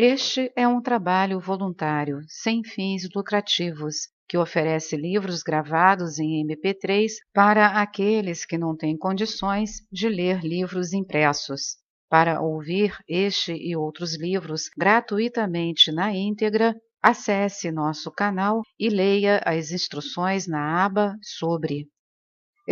Este é um trabalho voluntário, sem fins lucrativos, que oferece livros gravados em MP3 para aqueles que não têm condições de ler livros impressos. Para ouvir este e outros livros gratuitamente na íntegra, acesse nosso canal e leia as instruções na aba Sobre.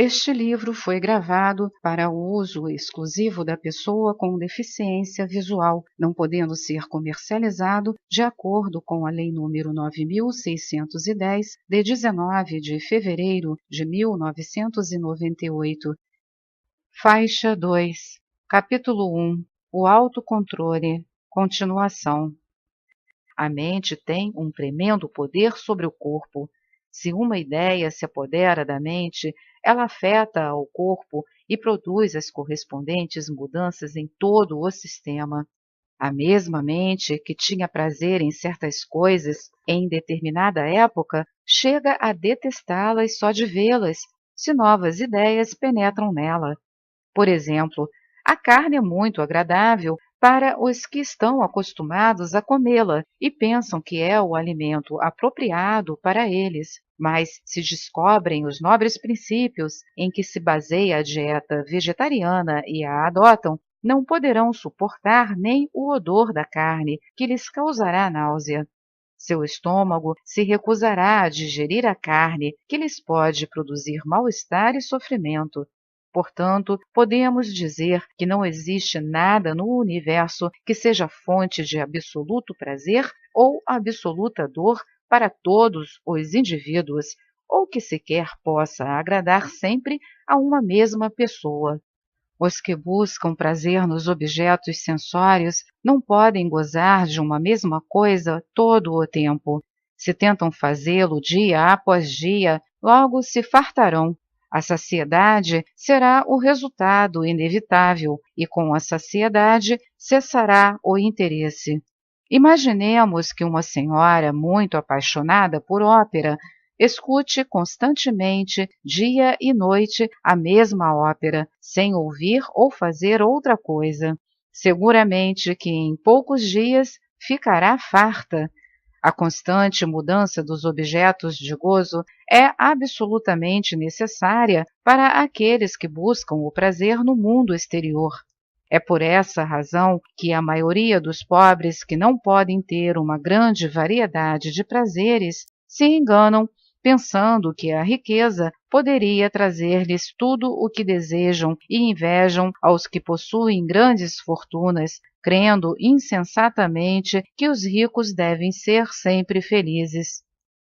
Este livro foi gravado para o uso exclusivo da pessoa com deficiência visual, não podendo ser comercializado de acordo com a Lei nº 9.610, de 19 de fevereiro de 1998. Faixa 2. Capítulo 1. O autocontrole. Continuação. A mente tem um tremendo poder sobre o corpo. Se uma ideia se apodera da mente, ela afeta o corpo e produz as correspondentes mudanças em todo o sistema. A mesma mente que tinha prazer em certas coisas em determinada época chega a detestá-las só de vê-las, se novas ideias penetram nela. Por exemplo, a carne é muito agradável para os que estão acostumados a comê-la e pensam que é o alimento apropriado para eles. Mas se descobrem os nobres princípios em que se baseia a dieta vegetariana e a adotam, não poderão suportar nem o odor da carne, que lhes causará náusea. Seu estômago se recusará a digerir a carne, que lhes pode produzir mal-estar e sofrimento. Portanto, podemos dizer que não existe nada no universo que seja fonte de absoluto prazer ou absoluta dor para todos os indivíduos, ou que sequer possa agradar sempre a uma mesma pessoa. Os que buscam prazer nos objetos sensórios não podem gozar de uma mesma coisa todo o tempo. Se tentam fazê-lo dia após dia, logo se fartarão. A saciedade será o resultado inevitável e com a saciedade cessará o interesse. Imaginemos que uma senhora muito apaixonada por ópera escute constantemente, dia e noite, a mesma ópera, sem ouvir ou fazer outra coisa. Seguramente que em poucos dias ficará farta. A constante mudança dos objetos de gozo é absolutamente necessária para aqueles que buscam o prazer no mundo exterior. É por essa razão que a maioria dos pobres que não podem ter uma grande variedade de prazeres se enganam pensando que a riqueza poderia trazer-lhes tudo o que desejam e invejam aos que possuem grandes fortunas, crendo insensatamente que os ricos devem ser sempre felizes.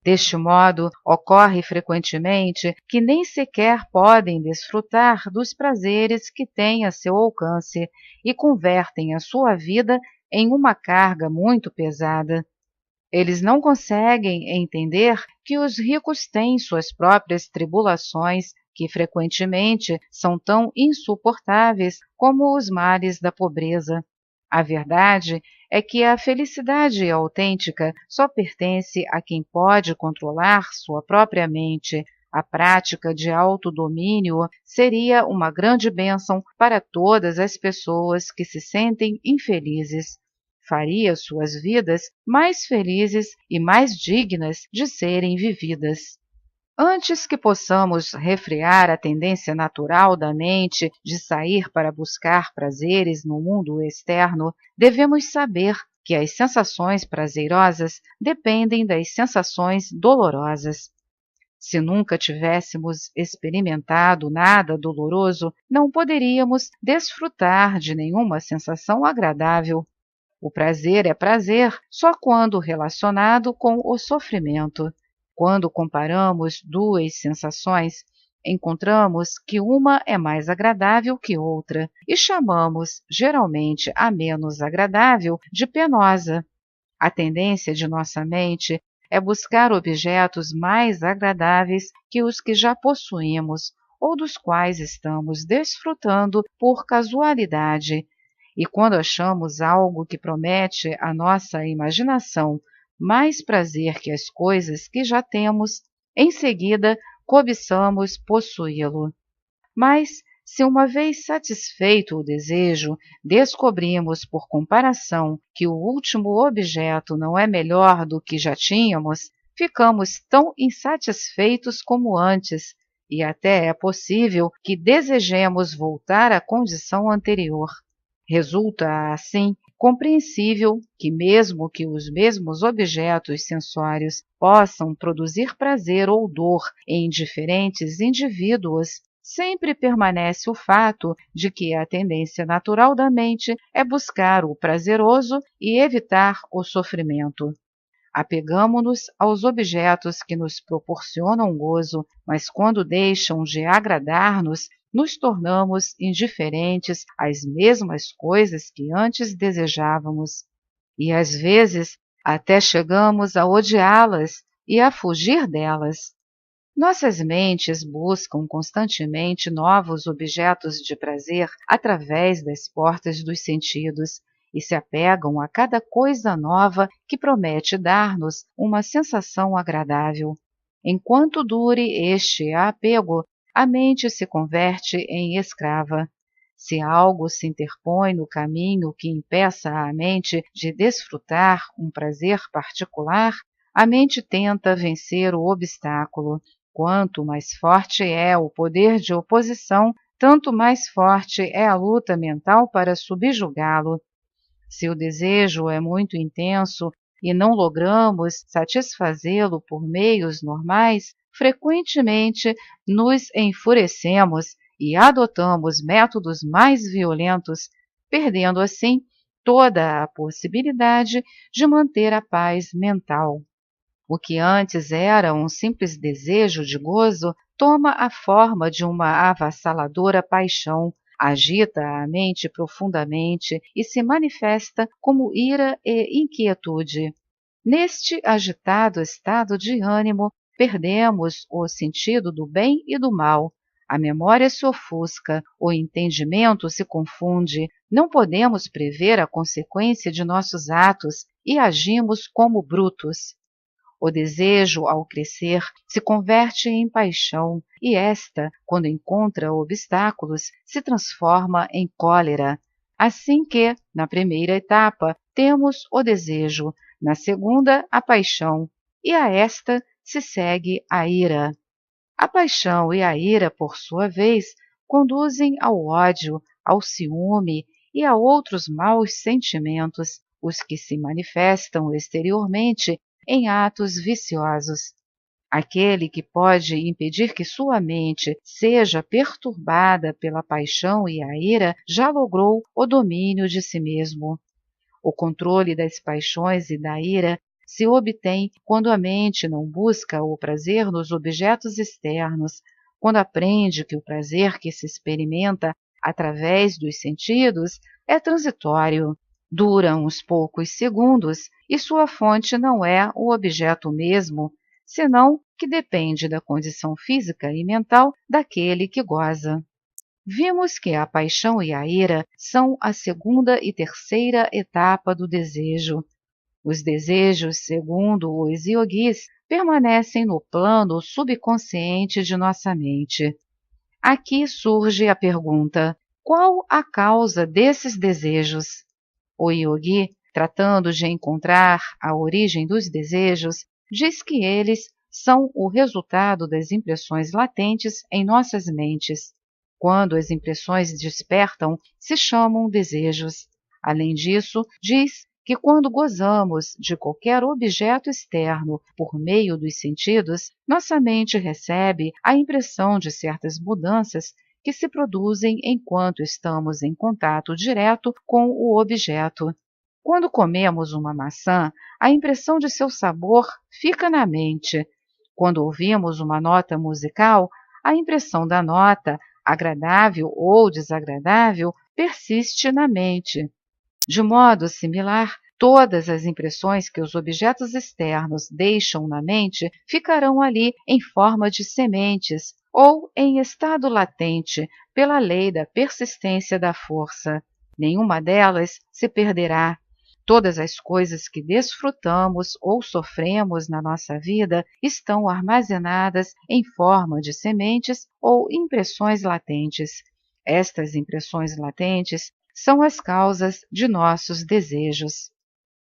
Deste modo, ocorre frequentemente que nem sequer podem desfrutar dos prazeres que têm a seu alcance e convertem a sua vida em uma carga muito pesada. Eles não conseguem entender que os ricos têm suas próprias tribulações, que frequentemente são tão insuportáveis como os males da pobreza. A verdade é que a felicidade autêntica só pertence a quem pode controlar sua própria mente. A prática de autodomínio seria uma grande bênção para todas as pessoas que se sentem infelizes. Faria suas vidas mais felizes e mais dignas de serem vividas. Antes que possamos refrear a tendência natural da mente de sair para buscar prazeres no mundo externo, devemos saber que as sensações prazerosas dependem das sensações dolorosas. Se nunca tivéssemos experimentado nada doloroso, não poderíamos desfrutar de nenhuma sensação agradável. O prazer é prazer só quando relacionado com o sofrimento. Quando comparamos duas sensações, encontramos que uma é mais agradável que outra e chamamos, geralmente, a menos agradável de penosa. A tendência de nossa mente é buscar objetos mais agradáveis que os que já possuímos ou dos quais estamos desfrutando por casualidade. E quando achamos algo que promete à nossa imaginação mais prazer que as coisas que já temos, em seguida cobiçamos possuí-lo. Mas, Se uma vez satisfeito o desejo, descobrimos por comparação que o último objeto não é melhor do que já tínhamos, ficamos tão insatisfeitos como antes, e até é possível que desejemos voltar à condição anterior. Resulta, assim, compreensível que mesmo que os mesmos objetos sensórios possam produzir prazer ou dor em diferentes indivíduos, sempre permanece o fato de que a tendência natural da mente é buscar o prazeroso e evitar o sofrimento. Apegamo-nos aos objetos que nos proporcionam gozo, mas quando deixam de agradar-nos, nos tornamos indiferentes às mesmas coisas que antes desejávamos. E às vezes até chegamos a odiá-las e a fugir delas. Nossas mentes buscam constantemente novos objetos de prazer através das portas dos sentidos e se apegam a cada coisa nova que promete dar-nos uma sensação agradável. Enquanto dure este apego, a mente se converte em escrava. Se algo se interpõe no caminho que impeça a mente de desfrutar um prazer particular, a mente tenta vencer o obstáculo. Quanto mais forte é o poder de oposição, tanto mais forte é a luta mental para subjugá-lo. Se o desejo é muito intenso e não logramos satisfazê-lo por meios normais, frequentemente nos enfurecemos e adotamos métodos mais violentos, perdendo assim toda a possibilidade de manter a paz mental. O que antes era um simples desejo de gozo toma a forma de uma avassaladora paixão, agita a mente profundamente e se manifesta como ira e inquietude. Neste agitado estado de ânimo, perdemos o sentido do bem e do mal. A memória se ofusca, o entendimento se confunde, não podemos prever a consequência de nossos atos e agimos como brutos. O desejo, ao crescer, se converte em paixão e esta, quando encontra obstáculos, se transforma em cólera. Assim que, na primeira etapa, temos o desejo, na segunda, a paixão, e a esta se segue a ira. A paixão e a ira, por sua vez, conduzem ao ódio, ao ciúme e a outros maus sentimentos, os que se manifestam exteriormente em atos viciosos. Aquele que pode impedir que sua mente seja perturbada pela paixão e a ira já logrou o domínio de si mesmo. O controle das paixões e da ira se obtém quando a mente não busca o prazer nos objetos externos, quando aprende que o prazer que se experimenta através dos sentidos é transitório, dura uns poucos segundos e sua fonte não é o objeto mesmo, senão que depende da condição física e mental daquele que goza. Vimos que a paixão e a ira são a segunda e terceira etapa do desejo. Os desejos, segundo os yogis, permanecem no plano subconsciente de nossa mente. Aqui surge a pergunta: qual a causa desses desejos? O yogi, tratando de encontrar a origem dos desejos, diz que eles são o resultado das impressões latentes em nossas mentes. Quando as impressões despertam, se chamam desejos. Além disso, diz que quando gozamos de qualquer objeto externo por meio dos sentidos, nossa mente recebe a impressão de certas mudanças que se produzem enquanto estamos em contato direto com o objeto. Quando comemos uma maçã, a impressão de seu sabor fica na mente. Quando ouvimos uma nota musical, a impressão da nota, agradável ou desagradável, persiste na mente. De modo similar, todas as impressões que os objetos externos deixam na mente ficarão ali em forma de sementes ou em estado latente pela lei da persistência da força. Nenhuma delas se perderá. Todas as coisas que desfrutamos ou sofremos na nossa vida estão armazenadas em forma de sementes ou impressões latentes. Estas impressões latentes são as causas de nossos desejos.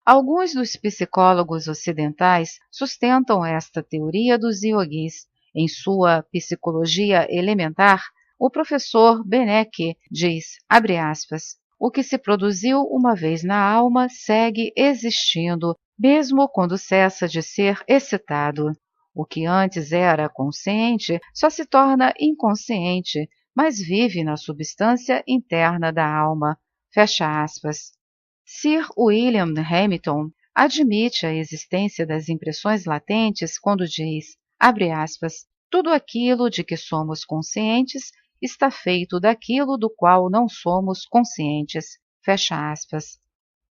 Alguns dos psicólogos ocidentais sustentam esta teoria dos yogis. Em sua Psicologia Elementar, o professor Benek diz, abre aspas, o que se produziu uma vez na alma segue existindo, mesmo quando cessa de ser excitado. O que antes era consciente só se torna inconsciente, mas vive na substância interna da alma. Fecha aspas. Sir William Hamilton admite a existência das impressões latentes quando diz, abre aspas, tudo aquilo de que somos conscientes está feito daquilo do qual não somos conscientes. Fecha aspas.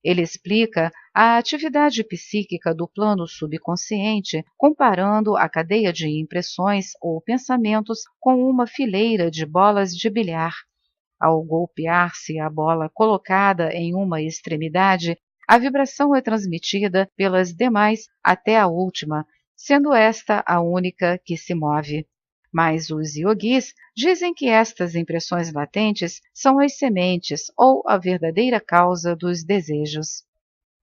Ele explica a atividade psíquica do plano subconsciente comparando a cadeia de impressões ou pensamentos com uma fileira de bolas de bilhar. Ao golpear-se a bola colocada em uma extremidade, a vibração é transmitida pelas demais até a última, sendo esta a única que se move. Mas os yogis dizem que estas impressões latentes são as sementes ou a verdadeira causa dos desejos.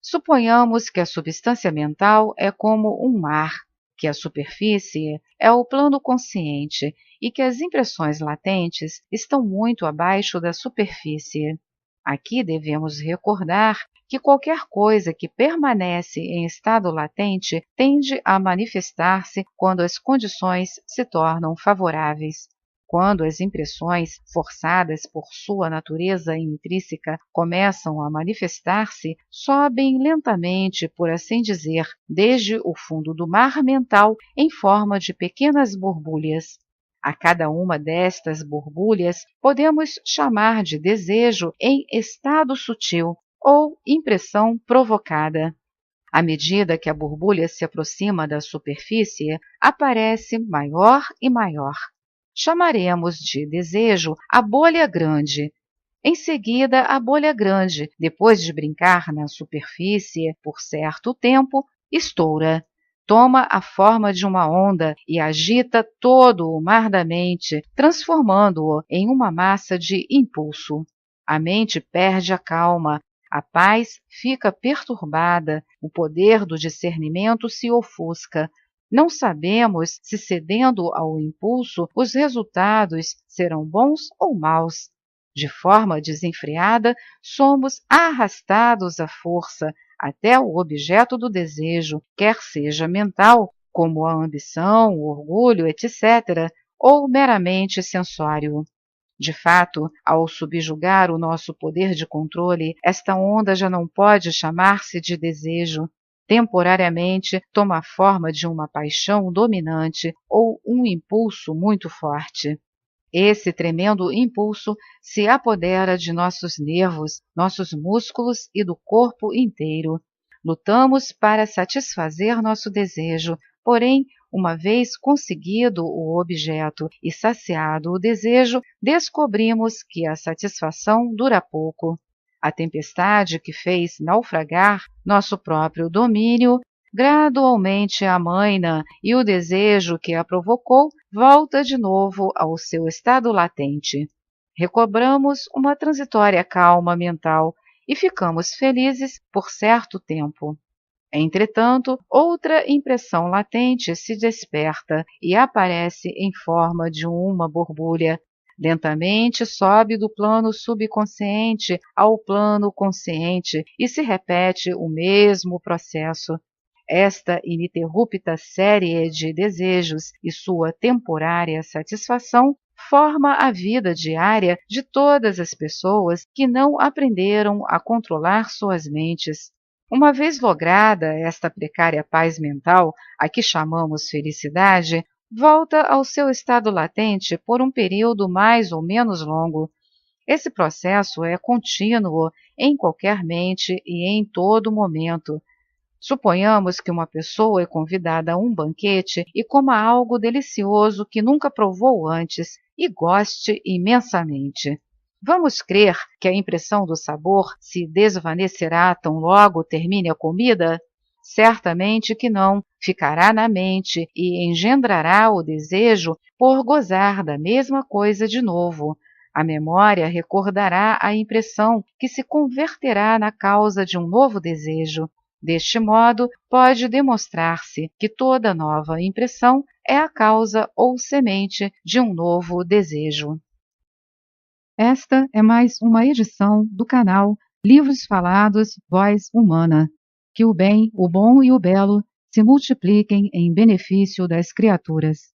Suponhamos que a substância mental é como um mar, que a superfície é o plano consciente e que as impressões latentes estão muito abaixo da superfície. Aqui devemos recordar que qualquer coisa que permanece em estado latente tende a manifestar-se quando as condições se tornam favoráveis. Quando as impressões, forçadas por sua natureza intrínseca, começam a manifestar-se, sobem lentamente, por assim dizer, desde o fundo do mar mental em forma de pequenas borbulhas. A cada uma destas borbulhas podemos chamar de desejo em estado sutil ou impressão provocada. À medida que a borbulha se aproxima da superfície, aparece maior e maior. Chamaremos de desejo a bolha grande. Em seguida, a bolha grande, depois de brincar na superfície por certo tempo, estoura. Toma a forma de uma onda e agita todo o mar da mente, transformando-o em uma massa de impulso. A mente perde a calma, a paz fica perturbada, o poder do discernimento se ofusca. Não sabemos se, cedendo ao impulso, os resultados serão bons ou maus. De forma desenfreada, somos arrastados à força até o objeto do desejo, quer seja mental, como a ambição, o orgulho, etc., ou meramente sensório. De fato, ao subjugar o nosso poder de controle, esta onda já não pode chamar-se de desejo. Temporariamente toma a forma de uma paixão dominante ou um impulso muito forte. Esse tremendo impulso se apodera de nossos nervos, nossos músculos e do corpo inteiro. Lutamos para satisfazer nosso desejo, porém, uma vez conseguido o objeto e saciado o desejo, descobrimos que a satisfação dura pouco. A tempestade que fez naufragar nosso próprio domínio gradualmente amaina e o desejo que a provocou volta de novo ao seu estado latente. Recobramos uma transitória calma mental e ficamos felizes por certo tempo. Entretanto, outra impressão latente se desperta e aparece em forma de uma borbulha. Lentamente sobe do plano subconsciente ao plano consciente e se repete o mesmo processo. Esta ininterrupta série de desejos e sua temporária satisfação forma a vida diária de todas as pessoas que não aprenderam a controlar suas mentes. Uma vez lograda esta precária paz mental, a que chamamos felicidade, volta ao seu estado latente por um período mais ou menos longo. Esse processo é contínuo em qualquer mente e em todo momento. Suponhamos que uma pessoa é convidada a um banquete e coma algo delicioso que nunca provou antes e goste imensamente. Vamos crer que a impressão do sabor se desvanecerá tão logo termine a comida? Certamente que não, ficará na mente e engendrará o desejo por gozar da mesma coisa de novo. A memória recordará a impressão que se converterá na causa de um novo desejo. Deste modo, pode demonstrar-se que toda nova impressão é a causa ou semente de um novo desejo. Esta é mais uma edição do canal Livros Falados, Voz Humana. Que o bem, o bom e o belo se multipliquem em benefício das criaturas.